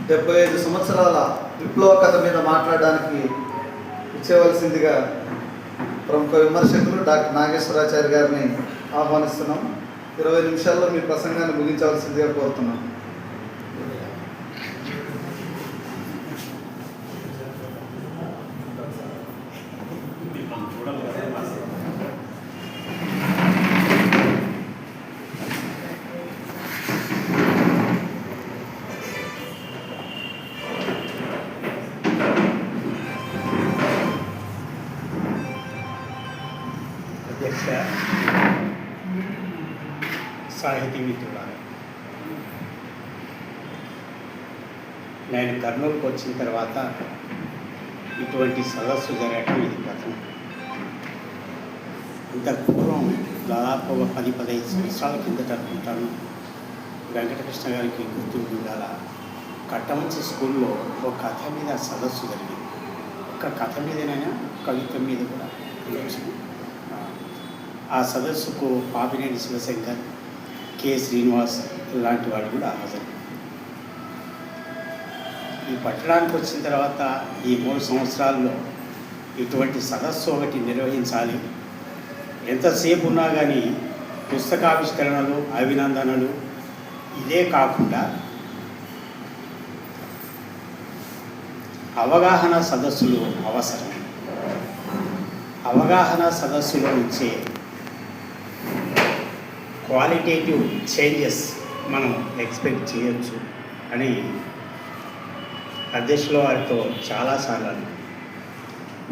75 సంవత్సరాల విప్లవ కథ మీద మాట్లాడడానికి ఇచ్చేవలసిందిగా ప్రముఖ విమర్శకులు డాక్టర్ నాగేశ్వరాచారి గారిని ఆహ్వానిస్తున్నాం. 20 నిమిషాల్లో మీ ప్రసంగాన్ని ముగించవలసిందిగా కోరుతున్నాం. అధ్యక్ష, సాహితీ మిత్రులారా, నేను కర్నూలుకు వచ్చిన తర్వాత ఇటువంటి సదస్సు జరగటం ఇది ప్రథమం. ఇంతకు పూర్వం దాదాపు ఒక 10-15 సంవత్సరాల కిందట అనుకుంటాను, వెంకటకృష్ణ గారికి గుర్తుండి ఉండాల, కట్టమంచి స్కూల్లో ఒక కథ మీద సదస్సు జరిగింది. ఒక కథ మీదనైనా కవిత్వం మీద కూడా ఆ సదస్సుకు పాపినేని శివశంకర్, కె శ్రీనివాస్ లాంటి వాళ్ళు కూడా హాజరు. ఈ పట్టణానికి వచ్చిన తర్వాత ఈ 3 సంవత్సరాల్లో ఇటువంటి సదస్సు ఒకటి నిర్వహించాలి. ఎంతసేపు ఉన్నా కానీ పుస్తకావిష్కరణలు, అభినందనలు ఇదే కాకుండా అవగాహన సదస్సులు అవసరం. అవగాహన సదస్సులో నుంచే క్వాలిటేటివ్ చేంజెస్ మనం ఎక్స్పెక్ట్ చేయొచ్చు అని అధ్యక్షుల వారితో చాలాసార్లు అన్నాను.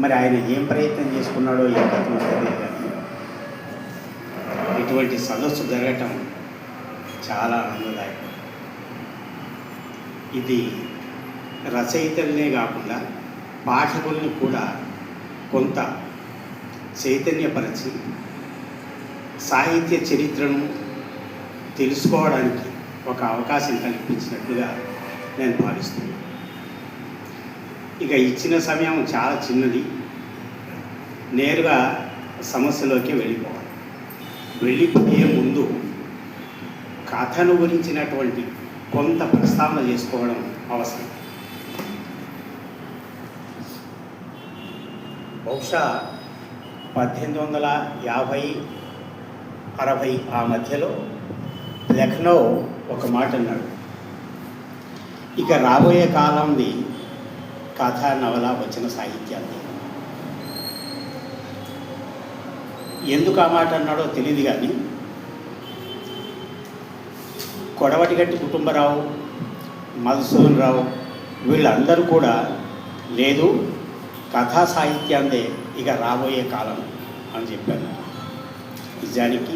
మరి ఆయన ఏం ప్రయత్నం చేసుకున్నాడో ఏ కథం తెలియదు, కానీ ఇటువంటి సదస్సు జరగటం చాలా ఆనందదాయకం. ఇది రచయితలనే కాకుండా పాఠకుల్ని కూడా కొంత చైతన్యపరిచి సాహిత్య చరిత్రను తెలుసుకోవడానికి ఒక అవకాశం కల్పించినట్లుగా నేను భావిస్తున్నాను. ఇక ఇచ్చిన సమయం చాలా చిన్నది, నేరుగా సమస్యలోకి వెళ్ళిపోవాలి. వెళ్ళిపోయే ముందు కథను గురించినటువంటి కొంత ప్రస్తావన చేసుకోవడం అవసరం. బహుశా 1850-60 ఆ మధ్యలో లక్నో ఒక మాట అన్నాడు, ఇక రాబోయే కాలంది కథ, నవల, వచన సాహిత్యాన్ని. ఎందుకు ఆ మాట అన్నాడో తెలియదు, కానీ కొడవటిగట్టి కుటుంబరావు, మధుసూదన్ రావు వీళ్ళందరూ కూడా లేదు, కథా సాహిత్యాన్నే ఇక రాబోయే కాలం అని చెప్పాను. నిజానికి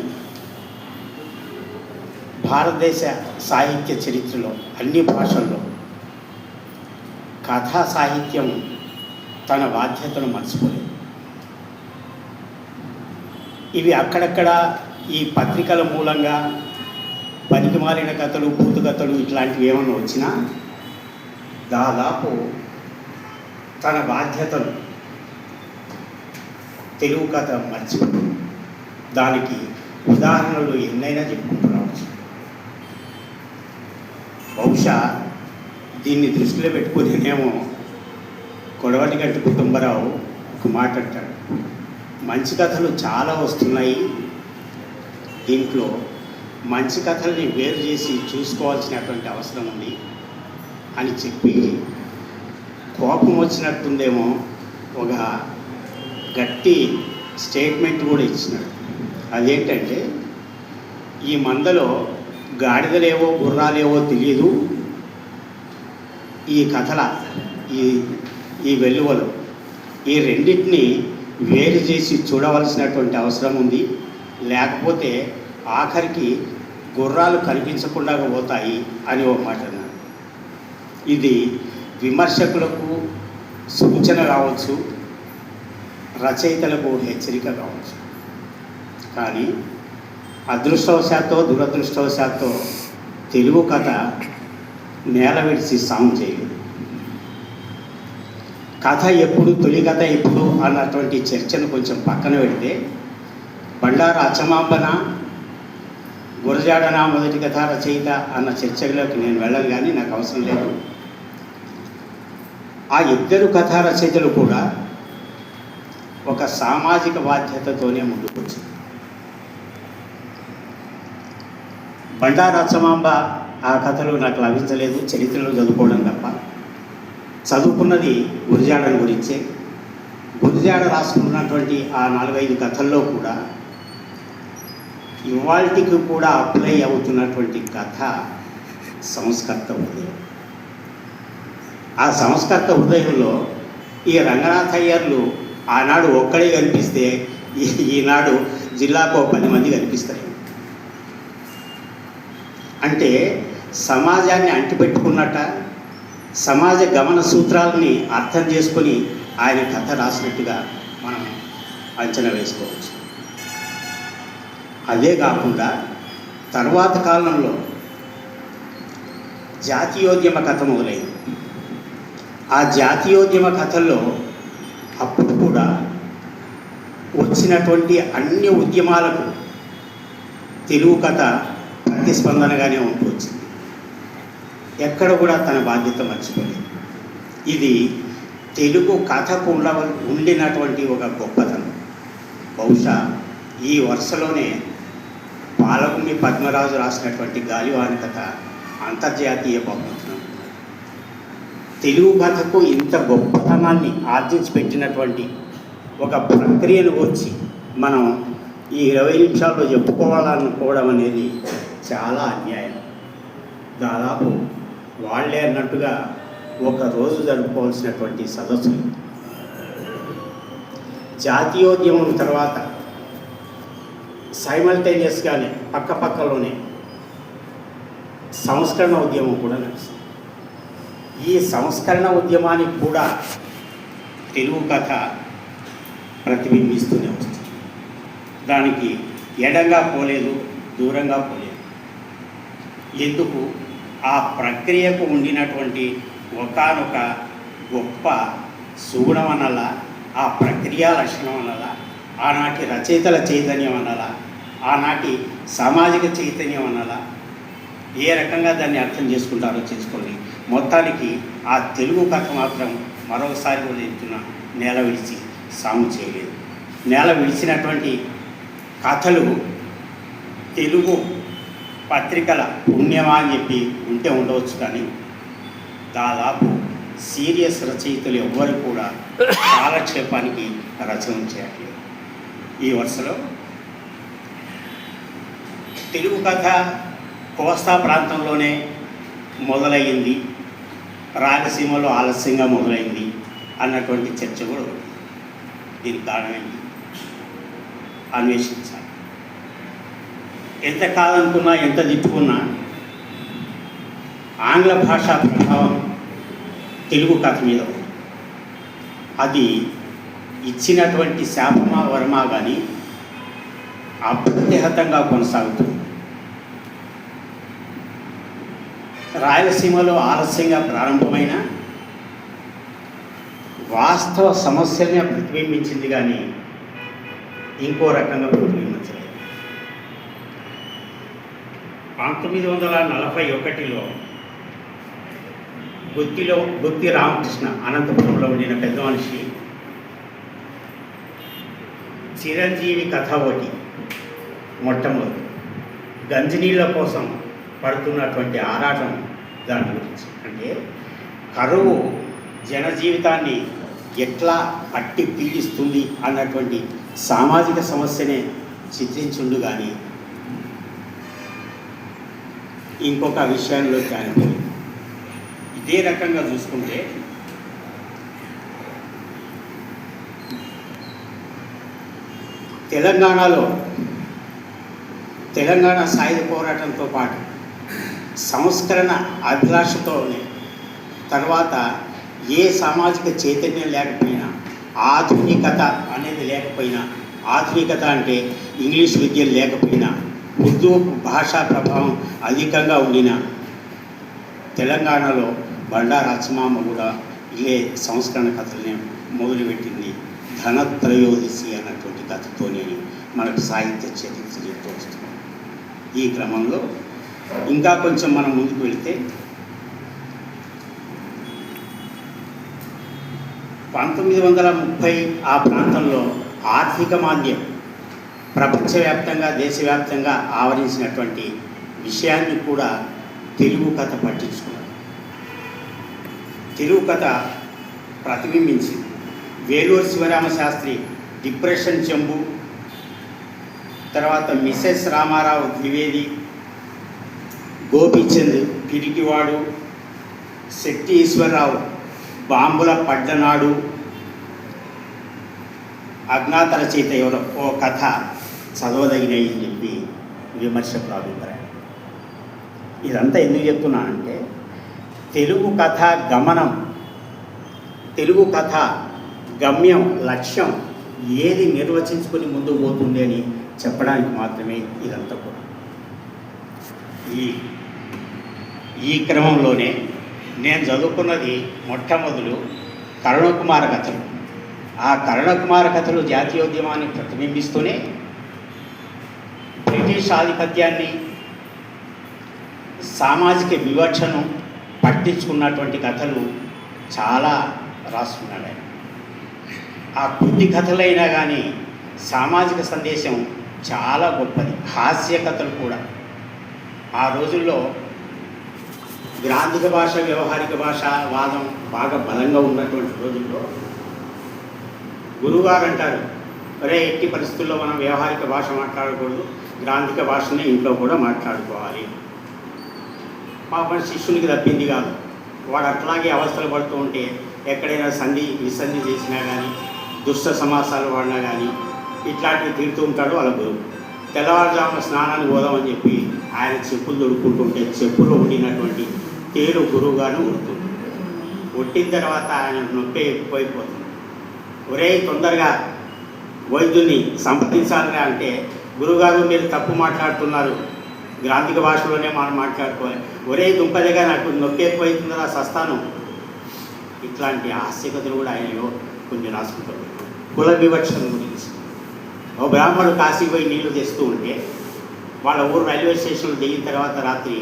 భారతదేశ సాహిత్య చరిత్రలో అన్ని భాషల్లో కథా సాహిత్యం తన బాధ్యతను మర్చిపోలేదు. ఇవి అక్కడక్కడ ఈ పత్రికల మూలంగా పనికిమాలిన కథలు, బూతు కథలు ఇట్లాంటివి ఏమన్నా వచ్చినా దాదాపు తన బాధ్యతను తెలుగు కథ మర్చిపోయి దానికి ఉదాహరణలు ఎన్నైనా చెప్పుకుంటూ రావచ్చు. బహుశా దీన్ని దృష్టిలో పెట్టుకునేనేమో కొడవటిగట్టి కుటుంబరావు ఒక మాట అంటాడు, మంచి కథలు చాలా వస్తున్నాయి, దీంట్లో మంచి కథల్ని వేరు చేసి చూసుకోవాల్సినటువంటి అవసరం ఉంది అని చెప్పి కోపం వచ్చినట్టుందేమో ఒక గట్టి స్టేట్మెంట్ కూడా ఇచ్చినాడు. అదేంటంటే, ఈ మందలో గాడిదలేవో గుర్రాలేవో తెలియదు, ఈ కథల ఈ వెల్లువలు ఈ రెండింటినీ వేరు చేసి చూడవలసినటువంటి అవసరం ఉంది, లేకపోతే ఆఖరికి గుర్రాలు కనిపించకుండా పోతాయి అని ఒక మాట అన్నాడు. ఇది విమర్శకులకు సూచన కావచ్చు, రచయితలకు హెచ్చరిక కావచ్చు. కానీ అదృష్టవశాత్తు దురదృష్టవశాత్తు తెలుగు కథ నేల విడిచి సాగు చేయలేదు. కథ ఎప్పుడు, తొలి కథ ఎప్పుడు అన్నటువంటి చర్చను కొంచెం పక్కన పెడితే, బండారు అచ్చమాంబన, గురజాడన మొదటి కథ రచయిత అన్న చర్చలోకి నేను వెళ్ళను, కానీ నాకు అవసరం లేదు. ఆ ఇద్దరు కథా రచయితలు కూడా ఒక సామాజిక బాధ్యతతోనే ముందుకు వచ్చింది. బండారు అచ్చమాంబ ఆ కథలు నాకు లభించలేదు, చరిత్రలో చదువుకోవడం తప్ప. చదువుకున్నది గురజాడ గురించే. గురజాడ రాసుకున్నటువంటి ఆ 4-5 కథల్లో కూడా ఇవాల్టికి కూడా అప్లై అవుతున్నటువంటి కథ సంస్కర్త హృదయం. ఆ సంస్కర్త హృదయంలో ఈ రంగనాథ్ అయ్యర్లు ఆనాడు ఒక్కడే కనిపిస్తే ఈనాడు జిల్లాకు 10 మంది కనిపిస్తారు. అంటే సమాజాన్ని అంటిపెట్టుకున్నట్ట, సమాజ గమన సూత్రాలని అర్థం చేసుకొని ఆయన కథ రాసినట్టుగా మనం అంచనా వేసుకోవచ్చు. అదే కాకుండా తర్వాత కాలంలో జాతీయోద్యమ కథ మొదలైంది. ఆ జాతీయోద్యమ కథల్లో అప్పుడు కూడా వచ్చినటువంటి అన్ని ఉద్యమాలకు తెలుగు కథ ప్రతిస్పందనగానే ఉంటూ వచ్చింది. ఎక్కడ కూడా తన బాధ్యత మర్చిపోలేదు. ఇది తెలుగు కథకు ఉండినటువంటి ఒక గొప్పతనం. బహుశా ఈ వరుసలోనే పాలగుమి పద్మరాజు రాసినటువంటి గాలివాని కథ అంతర్జాతీయ బహుమతులు. తెలుగు కథకు ఇంత గొప్పతనాన్ని ఆర్జించి పెట్టినటువంటి ఒక ప్రక్రియను వచ్చి మనం ఈ 20 నిమిషాల్లో చెప్పుకోవాలనుకోవడం అనేది చాలా అన్యాయం. దాదాపు వాళ్ళే అన్నట్టుగా ఒక రోజు జరుపుకోవాల్సినటువంటి సదస్సులు. జాతీయోద్యమం తర్వాత సైమల్టేనియస్గానే పక్కపక్కలోనే సంస్కరణ ఉద్యమం కూడా నడుస్తుంది. ఈ సంస్కరణ ఉద్యమానికి కూడా తెలుగు కథ ప్రతిబింబిస్తూనే వస్తుంది. దానికి ఎడంగా పోలేదు, దూరంగా పోలేదు. ఎందుకు? ఆ ప్రక్రియకు ఉండినటువంటి ఒకానొక గొప్ప సుగుణం అనాలా, ఆ ప్రక్రియా లక్షణం అనాలా, ఆనాటి రచయితల చైతన్యం అనాలా, ఆనాటి సామాజిక చైతన్యం అనాలా, ఏ రకంగా దాన్ని అర్థం చేసుకుంటారో చేసుకోండి. మొత్తానికి ఆ తెలుగు కథ మాత్రం మరొకసారి కూడా చెప్తున్నా, నేల విడిచి సాము చేయలేదు. నేల విడిచినటువంటి కథలు తెలుగు పత్రికల పుణ్యమా అని చెప్పి ఉంటే ఉండవచ్చు, కానీ దాదాపు సీరియస్ రచయితలు ఎవ్వరు కూడా కాలక్షేపానికి రచన చేయట్లేదు. ఈ వరుసలో తెలుగు కథ కోస్తా ప్రాంతంలోనే మొదలయ్యింది, రాయలసీమలో ఆలస్యంగా మొదలైంది అన్నటువంటి చర్చ కూడా ఉంది. దీనికి కారణమైంది అన్వేషించాలి. ఎంత కాదనుకున్నా, ఎంత తిట్టుకున్నా ఆంగ్ల భాషా ప్రభావం తెలుగు కథ మీద ఉంది. అది ఇచ్చినటువంటి శాపమా వరమా కానీ అప్రతిహతంగా కొనసాగుతుంది. రాయలసీమలో ఆలస్యంగా ప్రారంభమైన వాస్తవ సమస్యల్ని ప్రతిబింబించింది, కానీ ఇంకో రకంగా ప్రతిబింబించలేదు. 1941లో గుత్తి రామకృష్ణ అనంతపురంలో ఉండిన పెద్ద మనిషి చిరంజీవి కథ ఒకటి మొట్టమొదటి, గంజినీళ్ళ కోసం పడుతున్నటువంటి ఆరాటం దాని గురించి. అంటే కరువు జనజీవితాన్ని ఎట్లా పట్టి పీడిస్తుంది అన్నటువంటి సామాజిక సమస్యనే చిత్రించుండు, కానీ ఇంకొక విషయంలో కానీ ఇదే రకంగా చూసుకుంటే తెలంగాణ సాయుధ పోరాటంతో పాటు సంస్కరణ అభిలాషతోనే తర్వాత ఏ సామాజిక చైతన్యం లేకపోయినా, ఆధునికత అనేది లేకపోయినా, ఆధునికత అంటే ఇంగ్లీష్ విద్య లేకపోయినా, ఉర్దూ భాషా ప్రభావం అధికంగా ఉండిన తెలంగాణలో బండారు అచ్చమాంబ కూడా ఇదే సంస్కరణ కథలనే మొదలుపెట్టింది. ధనత్రయోదశి అన్నటువంటి కథతోనే మనకు సాహిత్య చరిత్ర చెప్తూ వస్తున్నాం. ఈ క్రమంలో ఇంకా కొంచెం మనం ముందుకు వెళితే 1930 ఆ ప్రాంతంలో ఆర్థిక మాంద్యం ప్రపంచవ్యాప్తంగా దేశవ్యాప్తంగా ఆవరించినటువంటి విషయాన్ని కూడా తెలుగు కథ పట్టించుకున్నారు. తెలుగు కథ ప్రతిబింబించింది. వేలూరు శివరామశాస్త్రి డిప్రెషన్ చెంబు, తర్వాత మిసెస్ రామారావు ద్వివేది, గోపీచంద్ పిరికివాడు, శెట్టి ఈశ్వరరావు బాంబుల పడ్డనాడు, అజ్ఞాత రచయిత ఎవరో ఓ కథ చదవదగినవి అని చెప్పి విమర్శకుల అభిప్రాయం. ఇదంతా ఎందుకు చెప్తున్నానంటే తెలుగు కథ గమనం, తెలుగు కథ గమ్యం, లక్ష్యం ఏది నిర్వచించుకొని ముందుకు పోతుంది అని చెప్పడానికి మాత్రమే ఇదంతా కూడా. ఈ క్రమంలోనే నేను చదువుకున్నది మొట్టమొదలు కరుణకుమార కథలు. ఆ కరుణకుమార కథలు జాతీయోద్యమాన్ని ప్రతిబింబిస్తూనే బ్రిటిష్ ఆధిపత్యాన్ని, సామాజిక వివక్షను పట్టించుకున్నటువంటి కథలు చాలా రాసుకున్నాడు ఆయన. ఆ కొద్ది కథలైనా కానీ సామాజిక సందేశం చాలా గొప్పది. హాస్య కథలు కూడా. ఆ రోజుల్లో గ్రాంధిక భాష, వ్యవహారిక భాష వాదం బాగా బలంగా ఉన్నటువంటి రోజుల్లో గురువుగారు అంటారు, ఒరే ఎట్టి పరిస్థితుల్లో మనం వ్యవహారిక భాష మాట్లాడకూడదు, గ్రాంధిక భాషనే ఇంట్లో కూడా మాట్లాడుకోవాలి. పాపం శిష్యునికి తప్పింది కాదు. వాడు అట్లాగే అవస్థలు పడుతూ ఉంటే ఎక్కడైనా విసంధి చేసినా కానీ, దుష్ట సమాసాలు వాడినా కానీ ఇట్లాంటివి తిడుతూ ఉంటాడు వాళ్ళ గురువు. తెల్లవారుజామున స్నానానికి పోదామని చెప్పి ఆయన చెప్పులు దొడుకుంటుంటే చెప్పులో ఉండినటువంటి తేలు గురువు గారిని ఉడుతుంది. కొట్టిన తర్వాత ఆయన నొప్పి ఎక్కువైపోతుంది. ఒరే తొందరగా వైద్యుని సంప్రదించాలిగా అంటే, గురువుగారు మీరు తప్పు మాట్లాడుతున్నారు, గ్రాంధిక భాషలోనే మనం మాట్లాడుకోవాలి. ఒరే దుంపదేగా నాకు నొప్పి ఎక్కువైతుందా సస్తాను. ఇట్లాంటి హాస్యకథలు కూడా ఆయనలో కొన్ని రాసుకుంటారు. కుల వివక్షణ గురించి. ఓ బ్రాహ్మణుడు కాశీకి పోయి నీళ్లు తెస్తూ ఉంటే వాళ్ళ ఊరు రైల్వే స్టేషన్లో దిగిన తర్వాత రాత్రి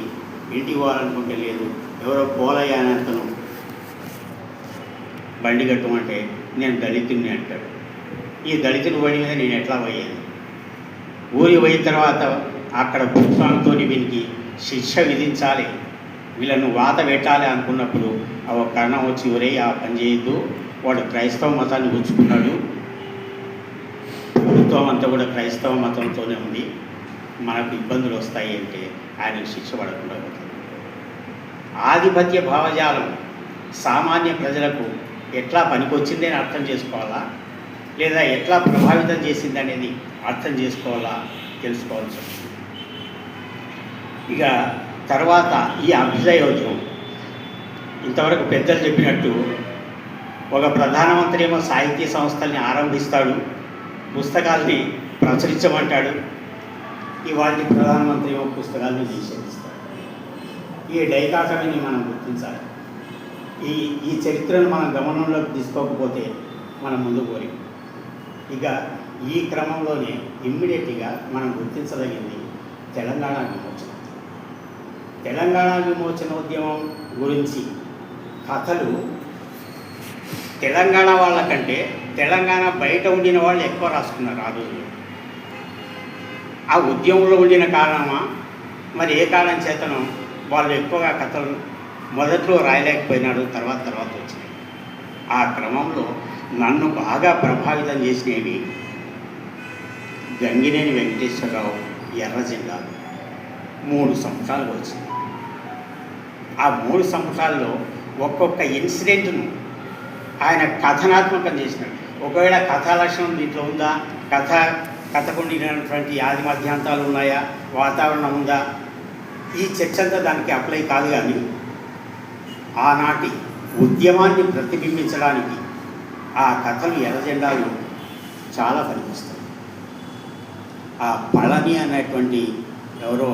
ఇంటికి పోవాలనుకుంటే లేదు, ఎవరో పోలయ్య అని అతను బండి కట్టమంటే నేను దళితుడిని అంటాడు. ఈ దళితుడి బండి మీద నేను ఎట్లా పోయాను? ఊరికి పోయిన తర్వాత అక్కడ ప్రభుత్వంతో వీనికి శిక్ష విధించాలి, వీళ్ళను వాత పెట్టాలి అనుకున్నప్పుడు ఆ ఒక కర్ణం వచ్చి ఒరే ఆ పని చేయొద్దు, వాడు క్రైస్తవ మతాన్ని పుచ్చుకున్నాడు, ప్రభుత్వం అంతా కూడా క్రైస్తవ మతంతోనే ఉంది, మనకు ఇబ్బందులు వస్తాయి అంటే ఆయనకు శిక్ష పడకుండా పోతుంది. ఆధిపత్య భావజాలం సామాన్య ప్రజలకు ఎట్లా పనికొచ్చింది అని అర్థం చేసుకోవాలా, లేదా ఎట్లా ప్రభావితం చేసింది అనేది అర్థం చేసుకోవాలా, తెలుసుకోవాల్సి వస్తుంది. ఇక తర్వాత ఈ అభ్యుదయోద్యమం, ఇంతవరకు పెద్దలు చెప్పినట్టు ఒక ప్రధానమంత్రి ఏమో సాహిత్య సంస్థల్ని ఆరంభిస్తాడు, పుస్తకాల్ని ప్రచురించమంటాడు, ఇవాళ ప్రధానమంత్రి ఏమో పుస్తకాలను నిషేధిస్తాడు. ఈ డైకాటమీని మనం గుర్తించాలి. ఈ చరిత్రను మనం గమనంలోకి తీసుకోకపోతే మనం ముందుకు పోయి. ఇక ఈ క్రమంలోనే ఇమ్మీడియట్గా మనం గుర్తించదగింది తెలంగాణ విమోచన. తెలంగాణ విమోచనోద్యమం గురించి కథలు తెలంగాణ వాళ్ళకంటే తెలంగాణ బయట ఉండిన వాళ్ళు ఎక్కువ రాసుకున్నారు ఆ రోజుల్లో. ఆ ఉద్యమంలో ఉండిన కారణమా మరి ఏ కారణం చేతనో వాళ్ళు ఎక్కువగా కథలు మొదట్లో రాయలేకపోయినాడు, తర్వాత వచ్చినాయి. ఆ క్రమంలో నన్ను బాగా ప్రభావితం చేసినవి గంగినేని వెంకటేశ్వరరావు ఎర్రజెండా 3 సంవత్సరాలు వచ్చింది. ఆ 3 సంవత్సరాల్లో ఒక్కొక్క ఇన్సిడెంట్ను ఆయన కథనాత్మకం చేసినాడు. ఒకవేళ కథా లక్షణం దీంట్లో ఉందా, కథకు ఉండినటువంటి ఆది మధ్యాంతాలు ఉన్నాయా, వాతావరణం ఉందా, ఈ చర్చ అంతా దానికి అప్లై కాదు. కానీ ఆనాటి ఉద్యమాన్ని ప్రతిబింబించడానికి ఆ కథలు ఎర్రజెండాలు చాలా పనికొస్తాయి. ఆ పళని అనేటువంటి ఎవరో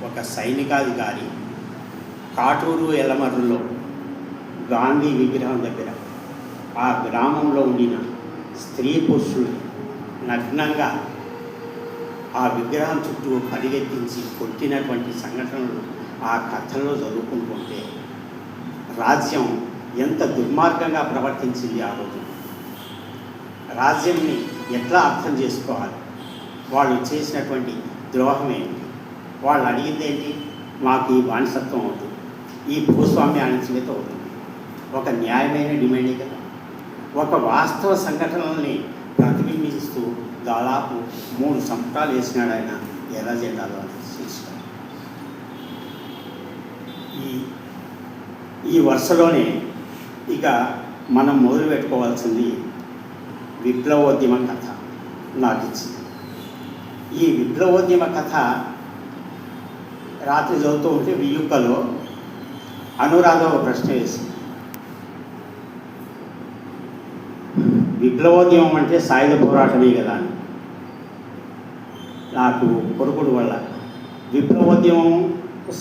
ఒక సైనికాధికారి కాటూరు ఎల్లమర్రులో గాంధీ విగ్రహం దగ్గర ఆ గ్రామంలో ఉండిన స్త్రీ పురుషులు నగ్నంగా ఆ విగ్రహం చుట్టూ పరిగెత్తించి కొట్టినటువంటి సంఘటనలు ఆ కథల్లో చదువుకుంటుంటే రాజ్యం ఎంత దుర్మార్గంగా ప్రవర్తించింది ఆ రోజు రాజ్యంని ఎట్లా అర్థం చేసుకోవాలి, వాళ్ళు చేసినటువంటి ద్రోహం ఏంటి, వాళ్ళు అడిగింది ఏంటి, మాకు ఈ బానిసత్వం అవుతుంది, ఈ భూస్వామ్య అణచివేత అవుతుంది, ఒక న్యాయమైన డిమాండే కదా. ఒక వాస్తవ సంఘటనల్ని ప్రతిబింబిస్తూ దాదాపు 3 సంపుటాలు వేసినాడు ఆయన ఎర్ర జెండాలో శీర్షిక. ఈ వరుసలోనే ఇక మనం మొదలు పెట్టుకోవాల్సింది విప్లవోద్యమ కథ నాకు ఇచ్చింది. ఈ విప్లవోద్యమ కథ రాత్రి చదువుతూ ఉంటే వియుక్కలో అనురాధ ఒక ప్రశ్న వేసింది. విప్లవోద్యమం అంటే సాయుధ పోరాటమే కదా అని. నాకు కొడుకుడు వల్ల విప్లవోద్యమం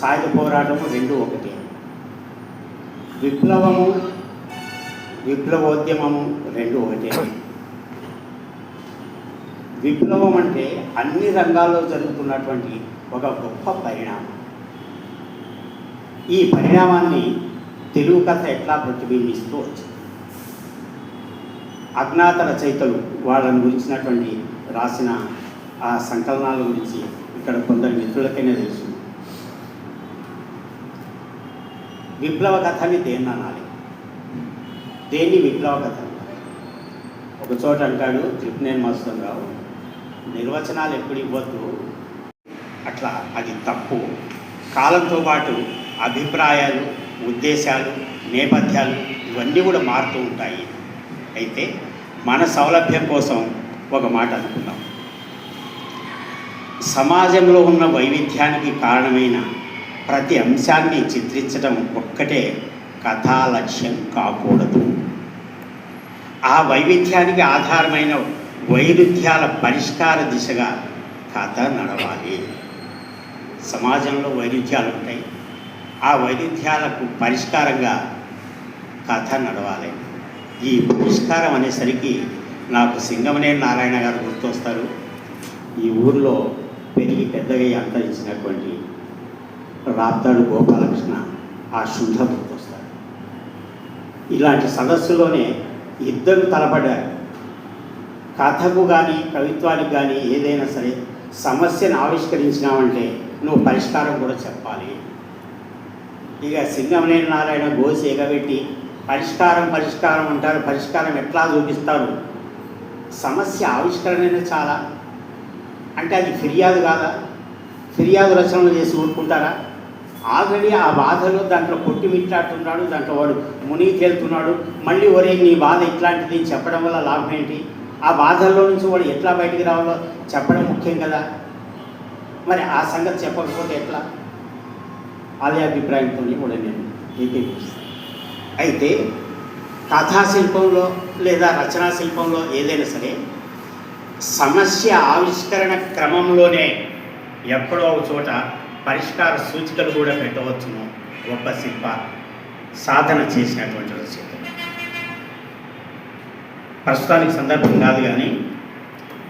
సాయుధ పోరాటము రెండు ఒకటే, విప్లవోద్యమము రెండు ఒకటే. విప్లవం అంటే అన్ని రంగాల్లో జరుగుతున్నటువంటి ఒక గొప్ప పరిణామం. ఈ పరిణామాన్ని తెలుగు కథ ఎట్లా ప్రతిబింబిస్తూ వచ్చింది. అజ్ఞాత రచయితలు వాళ్ళని గురించినటువంటి రాసిన ఆ సంకలనాల గురించి ఇక్కడ కొందరు మిత్రులకైనా తెలుసు. విప్లవ కథని దేన్ని అనాలి, దేన్ని విప్లవ కథ అన్నారు? ఒకచోట అంటాడు త్రిపునేని మధుసూదనరావు, నిర్వచనాలు ఎప్పుడు ఇవ్వద్దు, అట్లా అది తప్పు. కాలంతో పాటు అభిప్రాయాలు, ఉద్దేశాలు, నేపథ్యాలు ఇవన్నీ కూడా మారుతూ ఉంటాయి. అయితే మన సౌలభ్యం కోసం ఒక మాట అనుకుందాం. సమాజంలో ఉన్న వైవిధ్యానికి కారణమైన ప్రతి అంశాన్ని చిత్రించడం ఒక్కటే కథా లక్ష్యం కాకూడదు. ఆ వైవిధ్యానికి ఆధారమైన వైరుధ్యాల పరిష్కార దిశగా కథ నడవాలి. సమాజంలో వైరుధ్యాలు ఉంటాయి, ఆ వైరుధ్యాలకు పరిష్కారంగా కథ నడవాలి. ఈ పరిష్కారం అనేసరికి నాకు సింగమనేని నారాయణ గారు గుర్తొస్తారు. ఈ ఊరిలో పెరిగి పెద్దగా అంతరించినటువంటి రాప్తాడు గోపాలకృష్ణ, ఆ శుద్ధ గుర్తొస్తారు. ఇలాంటి సదస్సులోనే ఇద్దరు తలపడ్డారు. కథకు కానీ కవిత్వానికి కానీ ఏదైనా సరే సమస్యను ఆవిష్కరించినామంటే నువ్వు పరిష్కారం కూడా చెప్పాలి. ఇక సింగమనేని నారాయణ గోసి ఎగబెట్టి పరిష్కారం అంటారు, పరిష్కారం ఎట్లా చూపిస్తారు? సమస్య ఆవిష్కరణ చాలా అంటే అది ఫిర్యాదు కాదా? ఫిర్యాదు రచనలు చేసి ఊరుకుంటారా? ఆల్రెడీ ఆ బాధలో దాంట్లో కొట్టిమిట్లాడుతున్నాడు, దాంట్లో వాడు మునిగి తేలుతున్నాడు. మళ్ళీ ఒరే నీ బాధ ఇట్లాంటిది చెప్పడం వల్ల లాభం ఏంటి? ఆ బాధల్లో నుంచి వాడు ఎట్లా బయటికి రావాలో చెప్పడం ముఖ్యం కదా. మరి ఆ సంగతి చెప్పకపోతే ఎట్లా? అదే అభిప్రాయంతో కూడా నేను ఏకీభవిస్తాను. అయితే కథాశిల్పంలో లేదా రచనా శిల్పంలో ఏదైనా సరే సమస్య ఆవిష్కరణ క్రమంలోనే ఎక్కడో ఒక చోట పరిష్కార సూచికలు కూడా పెట్టవచ్చును గొప్ప శిల్ప సాధన చేసినటువంటి రచయితలు. ప్రస్తుతానికి సందర్భం కాదు కానీ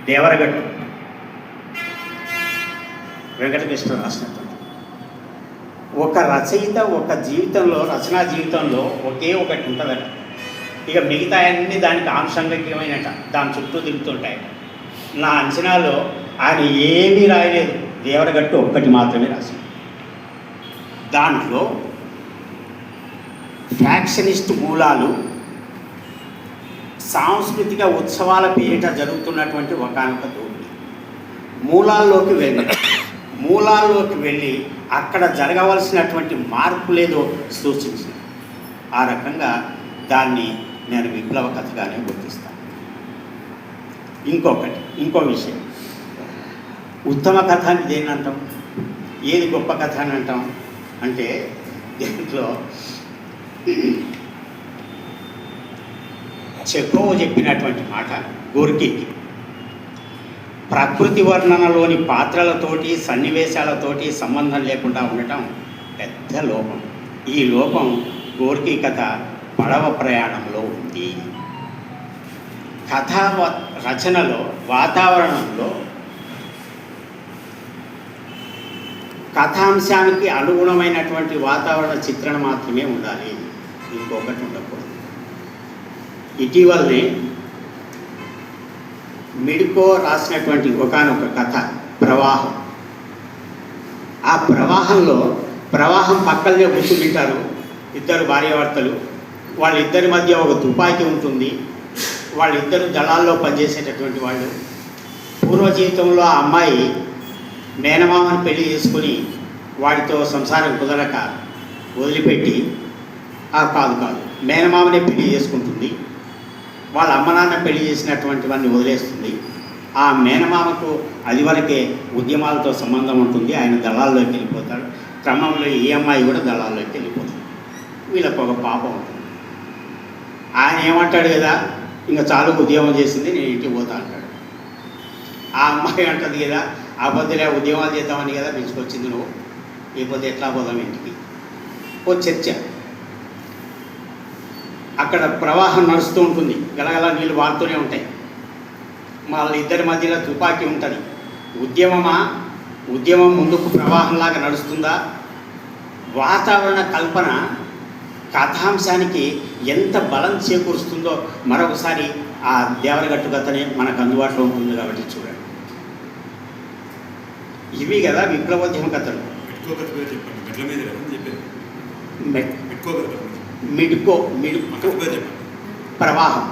దేవరగట్టు వెంకటకృష్ణ రాసినటువంటి ఒక రచయిత ఒక జీవితంలో, రచనా జీవితంలో ఒకే ఒకటి ఉంటుందట. ఇక మిగతా అన్నీ దానికి ఆంశంగికమైనట, దాని చుట్టూ తిరుగుతుంటాయట. నా అంచనాలో ఆయన ఏమీ రాయలేదు, దేవరగట్టు ఒక్కటి మాత్రమే రాశాడు. దాంట్లో ఫ్యాక్షనిస్ట్ మూలాలు, సాంస్కృతిక ఉత్సవాల పేరిట జరుగుతున్నటువంటి ఒకానొక దోపిడీ, మూలాల్లోకి వెళ్ళి అక్కడ జరగవలసినటువంటి మార్పులేదో సూచించింది. ఆ రకంగా దాన్ని నేను విప్లవ కథగానే గుర్తిస్తాను. ఇంకో విషయం, ఉత్తమ కథ అని దేన్ని అంటాం, ఏది గొప్ప కథ అని అంటాం అంటే దీంట్లో చెకోవ్ చెప్పినటువంటి మాట గోర్కీకి, ప్రకృతి వర్ణనలోని పాత్రలతోటి సన్నివేశాలతోటి సంబంధం లేకుండా ఉండటం పెద్ద లోపం. ఈ లోపం గోర్కీ కథ పడవ ప్రయాణంలో ఉంది. కథా రచనలో వాతావరణంలో కథాంశానికి అనుగుణమైనటువంటి వాతావరణ చిత్రణ మాత్రమే ఉండాలి, ఇంకొకటి ఉండకూడదు. ఇటీవలనే మిడుకో రాసినటువంటి ఒకానొక కథ ప్రవాహం. ఆ ప్రవాహం పక్కనే కూర్చుంటారు ఇద్దరు భార్యాభర్తలు. వాళ్ళిద్దరి మధ్య ఒక తుపాకీ ఉంటుంది. వాళ్ళిద్దరు దళాల్లో పనిచేసేటటువంటి వాళ్ళు. పూర్వ జీవితంలో ఆ అమ్మాయి మేనమామని పెళ్లి చేసుకుని వాడితో సంసారం కుదరక వదిలిపెట్టి కాదు మేనమామనే పెళ్లి చేసుకుంటుంది. వాళ్ళ అమ్మ నాన్న పెళ్లి చేసినటువంటి వాడిని వదిలేస్తుంది. ఆ మేనమామకు అది వరకే ఉద్యమాలతో సంబంధం ఉంటుంది. ఆయన దళాల్లోకి వెళ్ళిపోతాడు. క్రమంలో ఈ అమ్మాయి కూడా దళాల్లోకి వెళ్ళిపోతుంది. వీళ్ళకు ఒక పాప ఉంటుంది. ఆయన ఏమంటాడు కదా, ఇంకా చాలు ఉద్యమం చేసింది, నేను ఇంటికి పోతా అంటాడు. ఆ అమ్మాయి అంటుంది కదా, ఆ బదులే ఉద్యమాలు చేద్దామని కదా పిలుచుకొచ్చింది నువ్వు, లేకపోతే ఎట్లా పోదాం ఇంటికి. ఓ చర్చ. అక్కడ ప్రవాహం నడుస్తూ ఉంటుంది, గలగల నీళ్ళు వాడుతూనే ఉంటాయి. వాళ్ళ ఇద్దరి మధ్యలో తుపాకీ ఉంటుంది. ఉద్యమం ముందుకు ప్రవాహంలాగా నడుస్తుందా? వాతావరణ కల్పన కథాంశానికి ఎంత బలం చేకూరుస్తుందో మరొకసారి ఆ దేవరగట్టు కథనే మనకు అందుబాటులో ఉంటుంది. కాబట్టి చూడండి, ఇవి కదా విప్లవోద్యమ కథలు. మిడుకో ప్రవాహం.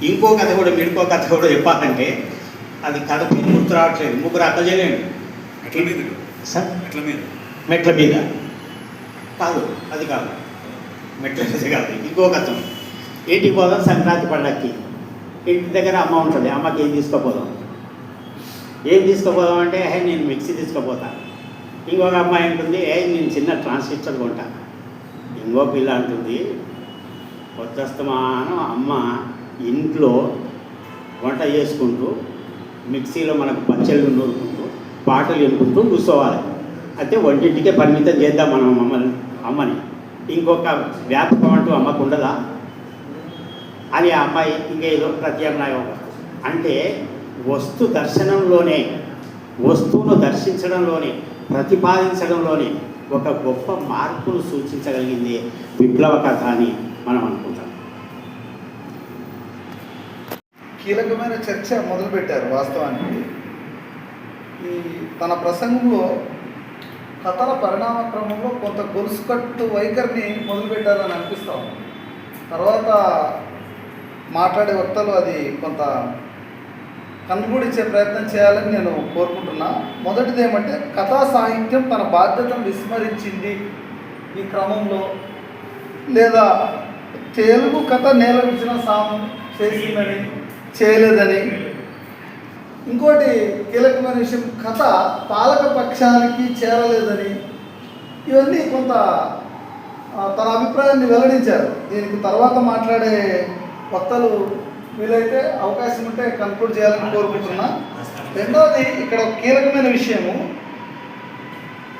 ఇంకో కథ కూడా మిడుకో కథ కూడా చెప్పాలంటే అది కథ గుర్తు రావట్లేదు. ముగ్గురు అక్క చేయలేండి సార్. మెట్ల మీద కాదు, అది కాదు, మెట్ల మీద కాదు. ఇంకో కథ. ఏంటి పోదాం సంక్రాంతి పండగకి. ఇంటి దగ్గర అమ్మ ఉంటుంది. అమ్మకి ఏం తీసుకుపోదాం అంటే నేను మిక్సీ తీసుకుపోతా. ఇంకొక అమ్మాయి అంటుంది నేను చిన్న ట్రాన్సిస్టర్ కొంటా. ఇంకో పిల్ల అంటుంది వద్దస్తమానం అమ్మ ఇంట్లో వంట చేసుకుంటూ మిక్సీలో మనకు పచ్చళ్ళు నూరుకుంటూ పాటలు ఎన్నుకుంటూ కూర్చోవాలి. అయితే వంటింటికే పరిమితం చేద్దాం మనం అమ్మని. ఇంకొక వ్యాపకం అంటూ అమ్మకు ఉండదా అని ఆ అమ్మాయి ఇంకేదో ప్రత్యామ్నాయం. అంటే వస్తువును దర్శించడంలోనే ప్రతిపాదించడంలోనే ఒక గొప్ప మార్పును సూచించగలిగింది విప్లవ కథ అని మనం అనుకుంటాం. కీలకమైన చర్చ మొదలుపెట్టారు. వాస్తవానికి ఈ తన ప్రసంగంలో కథల పరిణామ క్రమంలో కొంత గొలుసుకట్టు వైఖరిని మొదలుపెట్టారని అనిపిస్తాం. తర్వాత మాట్లాడే వక్తలు అది కొంత కనుగూడిచ్చే ప్రయత్నం చేయాలని నేను కోరుకుంటున్నా. మొదటిది ఏమంటే, కథా సాహిత్యం తన బాధ్యతను విస్మరించింది ఈ క్రమంలో, లేదా తెలుగు కథ నేల విడిచిన సాము చేసిందని చేయలేదని. ఇంకోటి కీలకమైన విషయం, కథ పాలక పక్షానికి చేరలేదని. ఇవన్నీ కొంత తన అభిప్రాయాన్ని వెల్లడించారు. దీనికి తర్వాత మాట్లాడే వక్తలు వీలైతే అవకాశం ఉంటే కన్క్లూడ్ చేయాలని కోరుకుంటున్నా. రెండవది, ఇక్కడ ఒక కీలకమైన విషయము,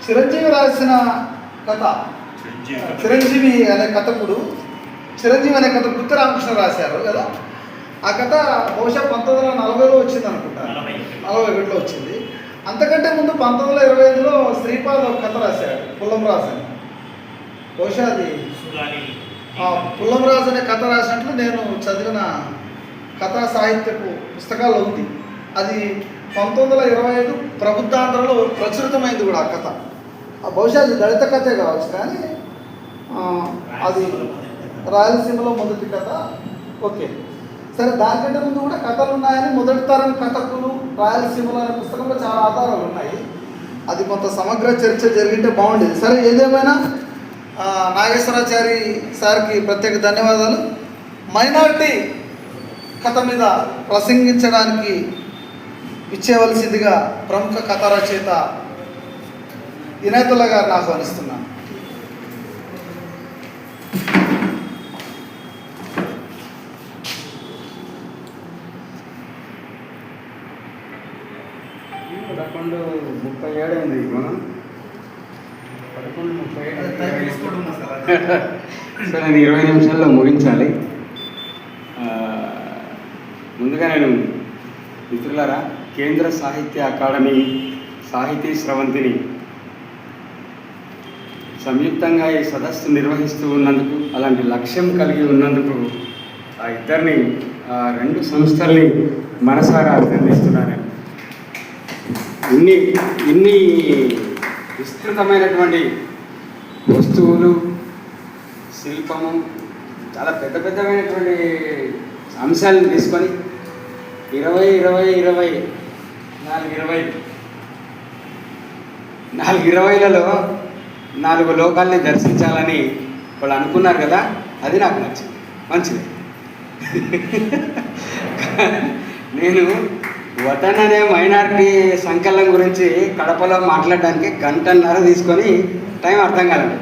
చిరంజీవి రాసిన కథ, చిరంజీవి అనే కథకుడు గుత్తి రామకృష్ణ రాశారు కదా. ఆ కథ బహుశా 1940లో వచ్చింది అనుకుంటా, 41లో వచ్చింది. అంతకంటే ముందు 1925లో శ్రీపాద్ ఒక కథ రాశాడు, పుల్లంరాజు అని. బహుశా అది పుల్లంరాజు అనే కథ రాసినట్లు నేను చదివిన కథా సాహిత్యపు పుస్తకాల్లో ఉంది. అది 1925 ప్రబుద్ధాంధ్రలో ప్రచురితమైంది కూడా ఆ కథ. బహుశా అది దళిత కథే కావచ్చు, కానీ అది రాయలసీమలో మొదటి కథ. ఓకే, సరే. దానికంటే ముందు కూడా కథలు ఉన్నాయని మొదటి తరం కథకులు రాయలసీమలో అనే పుస్తకంలో చాలా ఆధారాలు ఉన్నాయి. అది కొంత సమగ్ర చర్చ జరిగింటే బాగుండేది. సరే, ఏదేమైనా నాగేశ్వరాచారి సార్కి ప్రత్యేక ధన్యవాదాలు. మైనారిటీ కథ మీద ప్రసంగించడానికి ఇచ్చేవలసిందిగా ప్రముఖ కథ రచయిత ఇనాయతుల్లా గారిని ఆహ్వానిస్తున్నాను. సో నేను 20 నిమిషాల్లో ముగించాలి. ముందుగా నేను మిత్రులారా, కేంద్ర సాహిత్య అకాడమీ సాహితీ స్రవంతిని సంయుక్తంగా ఈ సదస్సు నిర్వహిస్తూ ఉన్నందుకు, అలాంటి లక్ష్యం కలిగి ఉన్నందుకు ఆ ఇద్దరిని రెండు సంస్థల్ని మనసారా అభినందిస్తున్నాను. ఇన్ని విస్తృతమైనటువంటి వస్తువులు, శిల్పము, చాలా పెద్దమైనటువంటి అంశాలను తీసుకొని 420లలో 4 లోకాల్ని దర్శించాలని వాళ్ళు అనుకున్నారు కదా, అది నాకు నచ్చింది, మంచిది. నేను వతన్ అనే మైనారిటీ సంకలనం గురించి కడపలో మాట్లాడడానికి 1.5 గంటలు తీసుకొని టైం అర్థం కాలేదు.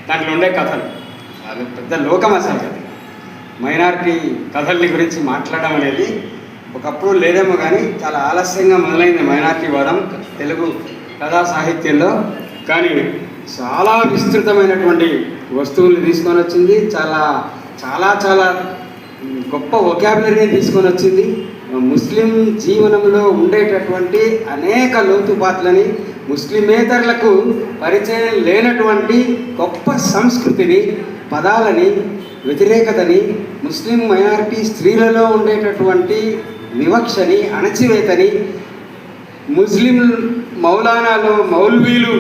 దాంట్లో ఉండే కథలు అది పెద్ద లోకం అసలు. అది మైనారిటీ కథల్ని గురించి మాట్లాడడం అనేది ఒకప్పుడు లేదేమో కానీ చాలా ఆలస్యంగా మొదలైంది మైనారిటీ వాదం తెలుగు కథా సాహిత్యంలో. కానీ చాలా విస్తృతమైనటువంటి వస్తువుల్ని తీసుకొని వచ్చింది, చాలా చాలా చాలా గొప్ప వొకాబులరీని తీసుకొని వచ్చింది. ముస్లిం జీవనంలో ఉండేటటువంటి అనేక లోతుపాట్లని, ముస్లిమేతరులకు పరిచయం లేనటువంటి గొప్ప సంస్కృతిని, పదాలని, వ్యతిరేకతని, ముస్లిం మైనారిటీ స్త్రీలలో ఉండేటటువంటి వివక్షని, అణచివేతని, ముస్లిం మౌలానాలు, మౌల్వీలు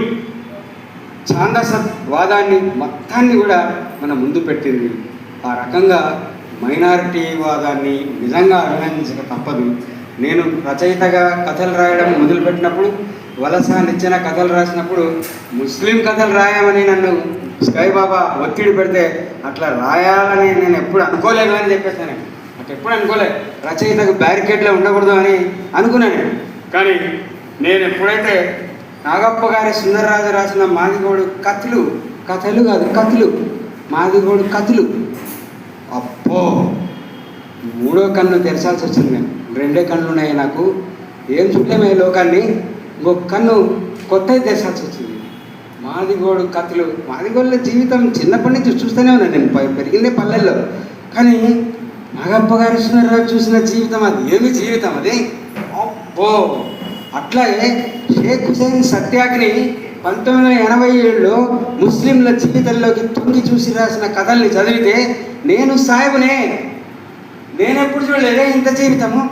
ఛాందస వాదాన్ని మొత్తాన్ని కూడా మన ముందు పెట్టింది. ఆ రకంగా మైనారిటీ వాదాన్ని నిజంగా అభినందించక తప్పదు. నేను రచయితగా కథలు రాయడం మొదలుపెట్టినప్పుడు, వలస నిచ్చెన కథలు రాసినప్పుడు ముస్లిం కథలు రాయమని నన్ను సాయిబాబా ఒత్తిడి పెడితే అట్లా రాయాలని నేను ఎప్పుడు అనుకోలేదు అని చెప్పేసాను. అట్లా ఎప్పుడు అనుకోలేదు. రచయితకు బ్యారికేడ్లో ఉండకూడదు అని అనుకున్నాను. కానీ నేను ఎప్పుడైతే నాగప్ప గారి సుందరరాజు రాసిన మాదిగోడు కథలు కాదు కథలు, మాదిగోడు కథలు, అప్పో 3వ కన్ను తెరచాల్సి వచ్చింది. నేను 2 కన్నులు ఉన్నాయి నాకు, ఏం చూడలేము ఈ లోకాన్ని. ఇంకొక కన్ను కొత్తది తెరచాల్సి వచ్చింది. మాదిగోడు కథలు, మాదిగోళ్ళ జీవితం చిన్నప్పటి నుంచి చూస్తూనే ఉన్నాను నేను, పెరిగిందే పల్లెల్లో. కానీ నాగప్ప గారి సుందరరాజు చూసిన జీవితం, అది ఏమి జీవితం అది, అబ్బో. అట్లాగే షేక్ హుసేన్ సత్యాగ్ని 1987లో ముస్లింల జీవితంలోకి తొంగి చూసి రాసిన కథల్ని చదివితే నేను సాయిబునే, నేనెప్పుడు చూడలేదే ఇంత జీవితము.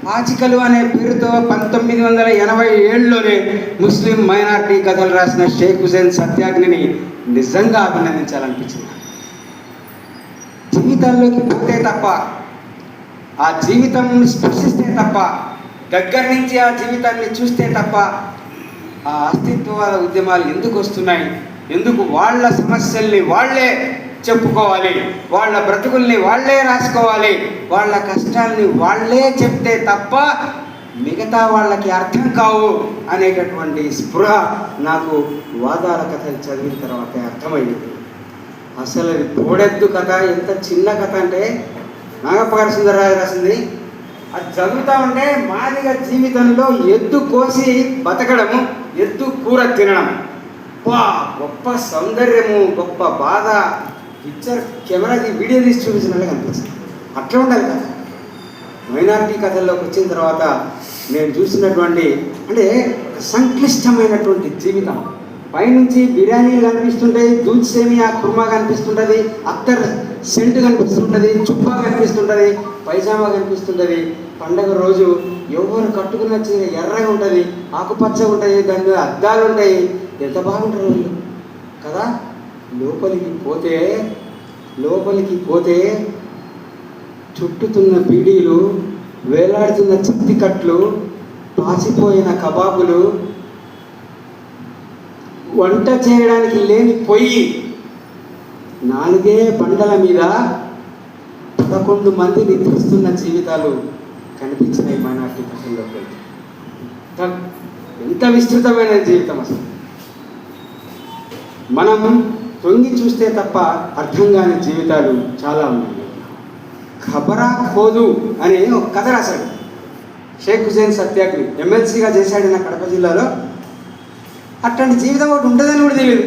పాచికలు అనే పేరుతో 1987లోనే ముస్లిం మైనారిటీ కథలు రాసిన షేక్ హుసేన్ సత్యాగ్నిని నిజంగా అభినందించాలనిపించింది. జీవితాల్లోకి పోతే తప్ప, ఆ జీవితం స్పృశిస్తే తప్ప, దగ్గర నుంచి ఆ జీవితాన్ని చూస్తే తప్ప ఆ అస్తిత్వవాద ఉద్యమాలు ఎందుకు వస్తున్నాయి, ఎందుకు వాళ్ళ సమస్యల్ని వాళ్ళే చెప్పుకోవాలి, వాళ్ళ బ్రతుకుల్ని వాళ్ళే రాసుకోవాలి, వాళ్ళ కష్టాల్ని వాళ్ళే చెప్తే తప్ప మిగతా వాళ్ళకి అర్థం కావు అనేటటువంటి స్పృహ నాకు వాదాల కథలు చదివిన తర్వాతే అర్థమైంది. అసలు అది కోడెద్దు కథ ఎంత చిన్న కథ అంటే నాగప్ప గారి సుందరరాజు రాసింది. అది చదువుతా ఉంటే మాదిగ జీవితంలో ఎద్దు కోసి బతకడము, ఎద్దు కూర తినడం, గొప్ప సౌందర్యము, గొప్ప బాధ, పిక్చర్ కెమెరాకి వీడియో తీసి చూపించినట్లుగా అనిపిస్తుంది. అట్లా ఉండాలి కదా. మైనారిటీ కథల్లోకి వచ్చిన తర్వాత నేను చూసినటువంటి అంటే సంక్లిష్టమైనటువంటి జీవితం. పైనుంచి బిర్యానీలు కనిపిస్తుంటాయి, దూద్ సేమియా కుర్మా కనిపిస్తుంటుంది, అత్తర్ సెంటు కనిపిస్తుంటుంది, చుప్పా కనిపిస్తుంటుంది, పైజామా కనిపిస్తుంటుంది. పండగ రోజు ఎవరు కట్టుకున్న చీర ఎర్రగా ఉంటుంది, ఆకుపచ్చగా ఉంటుంది, దాని మీద అద్దాలు ఉంటాయి. ఎంత బాగుంటారు వాళ్ళు కదా. లోపలికి పోతే చుట్టుతున్న బీడీలు, వేలాడుతున్న చిత్తి కట్లు, పాసిపోయిన కబాబులు, వంట చేయడానికి లేని పొయ్యి, 4 బండల మీద 11 మంది నిద్రిస్తున్న జీవితాలు కనిపించినాయి మైనారిటీ కథల్లోకి. ఎంత విస్తృతమైన జీవితం అసలు. మనం తొంగి చూస్తే తప్ప అర్థం కాని జీవితాలు చాలా ఉన్నాయి. ఖబరా ఖోదు అనే ఒక కథ రాశాడు షేక్ హుసేన్ సత్యాగ్ని. ఎమ్మెల్సీగా చేశాడు నా కడప జిల్లాలో. అట్లాంటి జీవితం ఒకటి ఉంటుందని కూడా తెలియదు.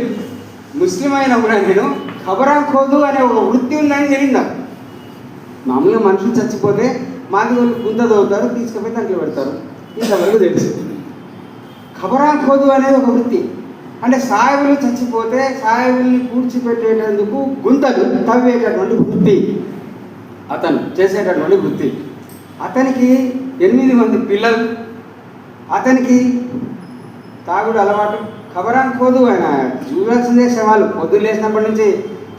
ముస్లిం అయినా కూడా నేను ఖబరా ఖోదు అనే ఒక వృత్తి ఉందని తెలియదు. మామూలుగా మనుషులు చచ్చిపోతే మాది వాళ్ళు గుంత తవ్వుతారు, తీసుకుపోయి దాంట్లో పెడతారు, ఇంతవరకు తెలుసు. ఖబరా ఖోదు అనేది ఒక వృత్తి. అంటే సాయిబులు చచ్చిపోతే సాయిబుల్ని పూడ్చిపెట్టేటందుకు గుంతలు తవ్వేటటువంటి వృత్తి. అతను చేసేటటువంటి వృత్తి. అతనికి 8 మంది పిల్లలు, అతనికి తాగుడు అలవాటు, ఖబరానికి పోదు. ఆయన చూడాల్సిందే శవాలు. పొద్దున్న లేచినప్పటి నుంచి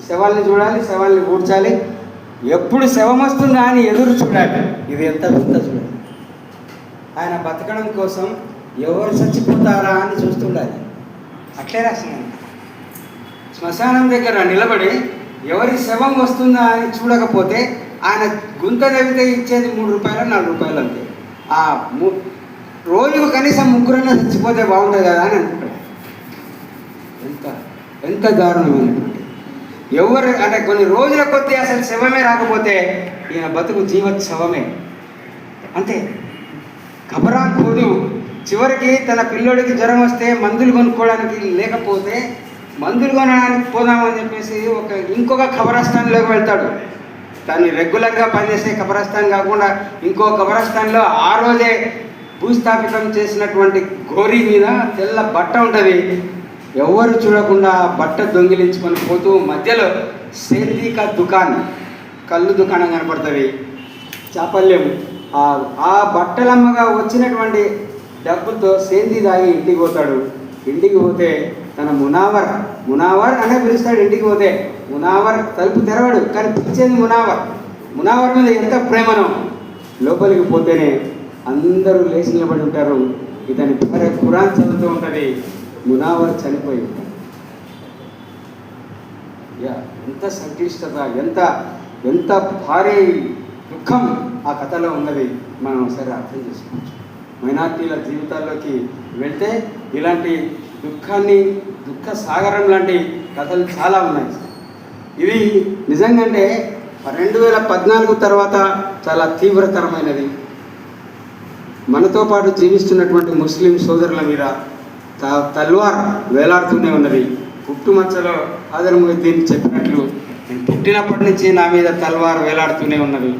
శవాల్ని చూడాలి, శవాల్ని కూర్చాలి, ఎప్పుడు శవం వస్తుందా అని ఎదురు చూడాలి. ఇది ఎంత వింత చూడాలి. ఆయన బతకడం కోసం ఎవరు చచ్చిపోతారా అని చూస్తుండాలి. అట్లే రాసింది. శ్మశానం దగ్గర నిలబడి ఎవరి శవం వస్తుందా అని చూడకపోతే ఆయన గుంత తవ్వితే ఇచ్చేది 3 రూపాయలు 4 రూపాయలు అంతే. ఆ రోజుకు కనీసం 3 చచ్చిపోతే బాగుంటుంది కదా అని అనుకుంటాడు. ఎంత దారుణమైనటువంటి ఎవరు అంటే కొన్ని రోజుల కొద్దీ అసలు శవమే రాకపోతే ఈయన బతుకు జీవోత్సవమే అంతే. కబరా కోదు. చివరికి తన పిల్లోడికి జ్వరం వస్తే మందులు కొనుక్కోవడానికి లేకపోతే మందులు కొనడానికి పోదామని చెప్పేసి ఇంకొక ఖబరస్థాన్లోకి వెళ్తాడు. తను రెగ్యులర్గా పనిచేసే ఖబరస్థాన్ కాకుండా ఇంకో ఖబరస్థాన్లో ఆ రోజే భూస్థాపితం చేసినటువంటి గోరీ మీద తెల్ల బట్ట ఉంటుంది. ఎవరు చూడకుండా బట్ట దొంగిలించుకొని పోతూ మధ్యలో సేందీకా దుకాణం, కళ్ళు దుకాణం కనపడుతుంది. చాపల్యం ఆ బట్టలమ్మగా వచ్చినటువంటి డబ్బుతో సేందీ తాగి ఇంటికి పోతాడు. ఇంటికి పోతే తన మునావర్ అనే పిలుస్తాడు. ఇంటికి పోతే మునావర్ తలుపు తెరవాడు, కానీ పిలిచేది మునావర్ మీద ఎంత ప్రేమనో. లోపలికి పోతేనే అందరూ లేచి నిలబడి ఉంటారు. ఇతని భార్య ఖురాన్ చదువుతూ ఉంటుంది. మునావర్ చనిపోయి ఉంటాడు. ఎంత సంక్లిష్టత, ఎంత భారీ దుఃఖం ఆ కథలో ఉన్నది మనం ఒకసారి అర్థం చేసుకోవచ్చు. మైనార్టీల జీవితాల్లోకి వెళ్తే ఇలాంటి దుఃఖ సాగరం లాంటి కథలు చాలా ఉన్నాయి. ఇది నిజంగా అంటే 2014 తర్వాత చాలా తీవ్రతరమైనది. మనతో పాటు జీవిస్తున్నటువంటి ముస్లిం సోదరుల మీద తల్వార్ వేలాడుతూనే ఉన్నది. పుట్టుమచ్చలో ఆదర్ మొయిద్దీన్ చెప్పినట్లు నేను పుట్టినప్పటి నుంచి నా మీద తల్వార్ వేలాడుతూనే ఉన్నది.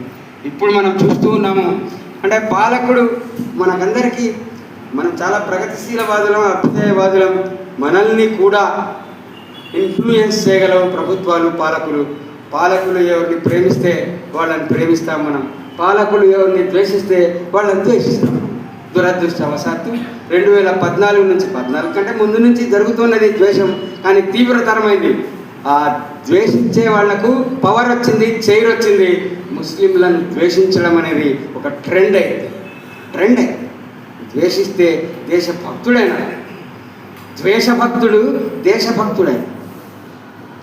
ఇప్పుడు మనం చూస్తూ ఉన్నాము. అంటే పాలకుడు మనకందరికీ, మనం చాలా ప్రగతిశీలవాదులం, అభ్యుదయవాదులం, మనల్ని కూడా ఇన్ఫ్లుయెన్స్ చేయగలవు ప్రభుత్వాలు, పాలకులు ఎవరిని ప్రేమిస్తే వాళ్ళని ప్రేమిస్తాం మనం, పాలకులు ఎవరిని ద్వేషిస్తే వాళ్ళని ద్వేషిస్తాం. దురదృష్టవశాత్తు 2014 నుంచి 14 కంటే ముందు నుంచి జరుగుతున్నది ద్వేషం, కానీ తీవ్రతరమైంది. ఆ ద్వేషించే వాళ్లకు పవర్ వచ్చింది, చైర్ వచ్చింది. ముస్లింలను ద్వేషించడం అనేది ఒక ట్రెండ్ అయింది. ద్వేషిస్తే దేశభక్తుడైన, ద్వేషభక్తుడు దేశభక్తుడైన.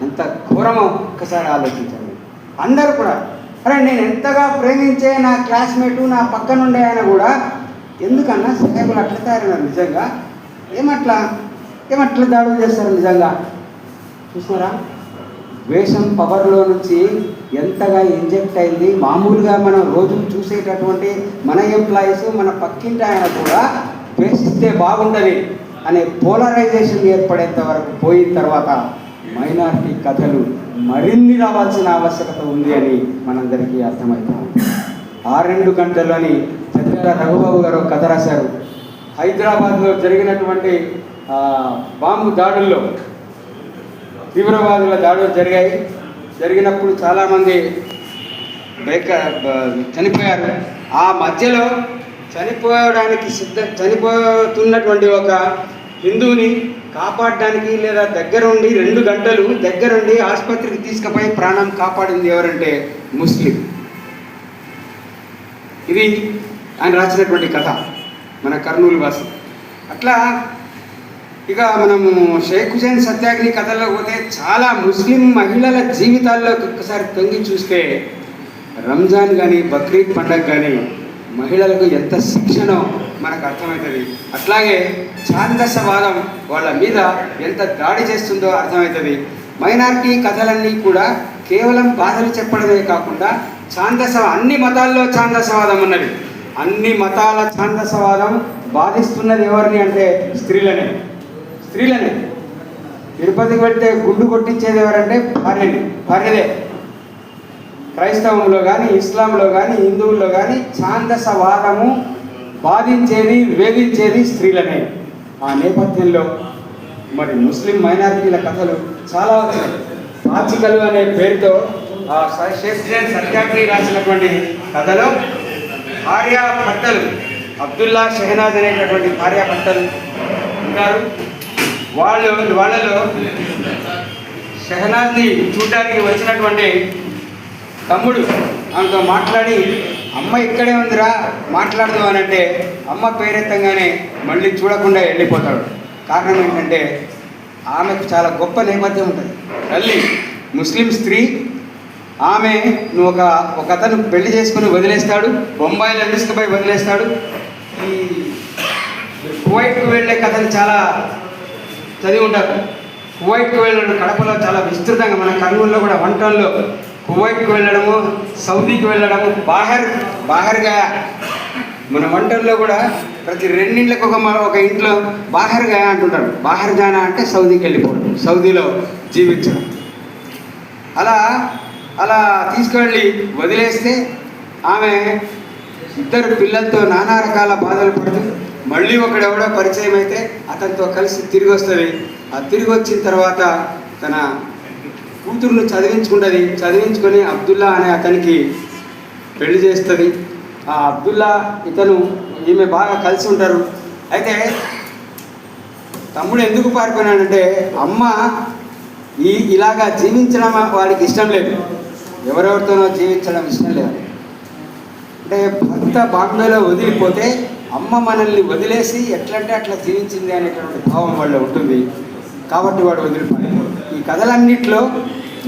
ఎంత ఘోరమో ఒక్కసారి ఆలోచించండి. అందరూ కూడా అరే నేను ఎంతగా ప్రేమించే నా క్లాస్మేటు, నా పక్కనుండే ఆయన కూడా ఎందుకన్నా సాహేబులు అట్లా తయారైనారు. నిజంగా ఏమట్లా దాడులు చేస్తారు నిజంగా. చూసారా ద్వేషం పవర్లో నుంచి ఎంతగా ఇంజెక్ట్ అయింది. మామూలుగా మనం రోజు చూసేటటువంటి మన ఎంప్లాయీస్, మన పక్కింటి ఆయన కూడా ద్వేషిస్తే బాగుంటుంది అనే పోలరైజేషన్ ఏర్పడేంత వరకు పోయిన తర్వాత మైనారిటీ కథలు మరిన్ని రావాల్సిన ఆవశ్యకత ఉంది అని మనందరికీ అర్థమవుతుంది. 2 గంటలని చంద్ర రఘుబాబు గారు కథ రాశారు. హైదరాబాద్లో జరిగినటువంటి బాంబు దాడుల్లో, తీవ్రవాదుల దాడులు జరిగినప్పుడు చాలామంది చనిపోయారు. ఆ మధ్యలో చనిపోతున్నటువంటి ఒక హిందువుని కాపాడడానికి లేదా దగ్గరుండి 2 గంటలు దగ్గరుండి ఆసుపత్రికి తీసుకుపోయి ప్రాణం కాపాడింది ఎవరంటే ముస్లిం. ఇది ఆయన రాసినటువంటి కథ, మన కర్నూలు వాసి. అట్లా ఇక మనము షేక్ హుసేన్ సత్యాగ్ని కథల్లో పోతే చాలా ముస్లిం మహిళల జీవితాల్లోకి ఒక్కసారి తొంగి చూస్తే రంజాన్ కానీ బక్రీద్ పండగ కానీ మహిళలకు ఎంత శిక్షణో మనకు అర్థమవుతుంది. అట్లాగే ఛాందసవాదం వాళ్ళ మీద ఎంత దాడి చేస్తుందో అర్థమవుతుంది. మైనారిటీ కథలన్నీ కూడా కేవలం బాధలు చెప్పడమే కాకుండా అన్ని మతాల్లో ఛాందసవాదం ఉన్నది. అన్ని మతాల ఛాందసవాదం బాధిస్తున్నది ఎవరిని అంటే స్త్రీలనే. తిరుపతికి వెళ్తే గుండు కొట్టించేది ఎవరంటే భార్యదే. క్రైస్తవంలో కానీ, ఇస్లాంలో కానీ, హిందువుల్లో కానీ ఛాందసవాదము బాధించేది, వేధించేది స్త్రీలనే. ఆ నేపథ్యంలో మరి ముస్లిం మైనారిటీల కథలు చాలా వచ్చాయి. పాచికలు అనే పేరుతో షేక్స్పియర్ సత్యాగ్ని రాసినటువంటి కథలో భార్యాభర్తలు అబ్దుల్లా షెహనాజ్ అనేటటువంటి భార్యాభర్తలు ఉంటారు. వాళ్ళలో షెహనాజ్ని చూడడానికి వచ్చినటువంటి తమ్ముడు ఆమెతో మాట్లాడి, అమ్మ ఇక్కడే ఉందిరా మాట్లాడదు అని అంటే అమ్మ పేరెత్తంగానే మళ్ళీ చూడకుండా వెళ్ళిపోతాడు. కారణం ఏంటంటే ఆమెకు చాలా గొప్ప నేపథ్యం ఉంటుంది. తల్లి ముస్లిం స్త్రీ, ఆమె నువ్వు ఒక అతను పెళ్లి చేసుకుని వదిలేస్తాడు, బొంబాయిలో తీసుకుపోయి వదిలేస్తాడు. ఈ కువైట్కు వెళ్ళే కథలు చాలా చదివి ఉంటారు. కువైట్కు వెళ్ళడం కడపలో చాలా విస్తృతంగా, మన కర్నూలులో కూడా వంటల్లో కువైట్కు వెళ్ళడము, సౌదీకి వెళ్ళడము, బాహర్గా మన వంటల్లో కూడా ప్రతి రెండింట్లకు ఒక ఇంట్లో బాహర్గా అంటుంటారు. బాహర్ జానా అంటే సౌదీకి వెళ్ళిపోవడం, సౌదీలో జీవించడం. అలా తీసుకువెళ్ళి వదిలేస్తే ఆమె ఇద్దరు పిల్లలతో నానా రకాల బాధలు పడుతూ మళ్ళీ ఒకడెవడో పరిచయం అయితే అతనితో కలిసి తిరిగి వస్తుంది. ఆ తిరిగి వచ్చిన తర్వాత తన కూతురును చదివించుకొని అబ్దుల్లా అనే అతనికి పెళ్లి చేస్తుంది. ఆ అబ్దుల్లా ఈమె బాగా కలిసి ఉంటారు. అయితే తమ్ముడు ఎందుకు పారిపోయినాడంటే అమ్మ ఇలాగా జీవించడం వాడికి ఇష్టం లేదు, ఎవరెవరితోనో జీవించడం ఇష్టం లేదు. అంటే భర్త బాంబేలో వదిలిపోతే అమ్మ మనల్ని వదిలేసి ఎట్లంటే అట్లా జీవించింది అనేటువంటి భావం వాళ్ళు ఉంటుంది. కాబట్టి వాడు వదిలిపోయాడు. ఈ కథలన్నింటిలో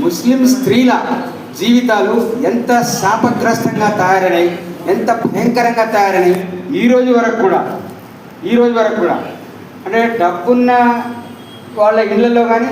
ముస్లిం స్త్రీల జీవితాలు ఎంత శాపగ్రస్తంగా తయారైనాయి, ఎంత భయంకరంగా తయారైనాయి. ఈ రోజు వరకు కూడా అంటే డబ్బున్న వాళ్ళ ఇళ్ళల్లో కానీ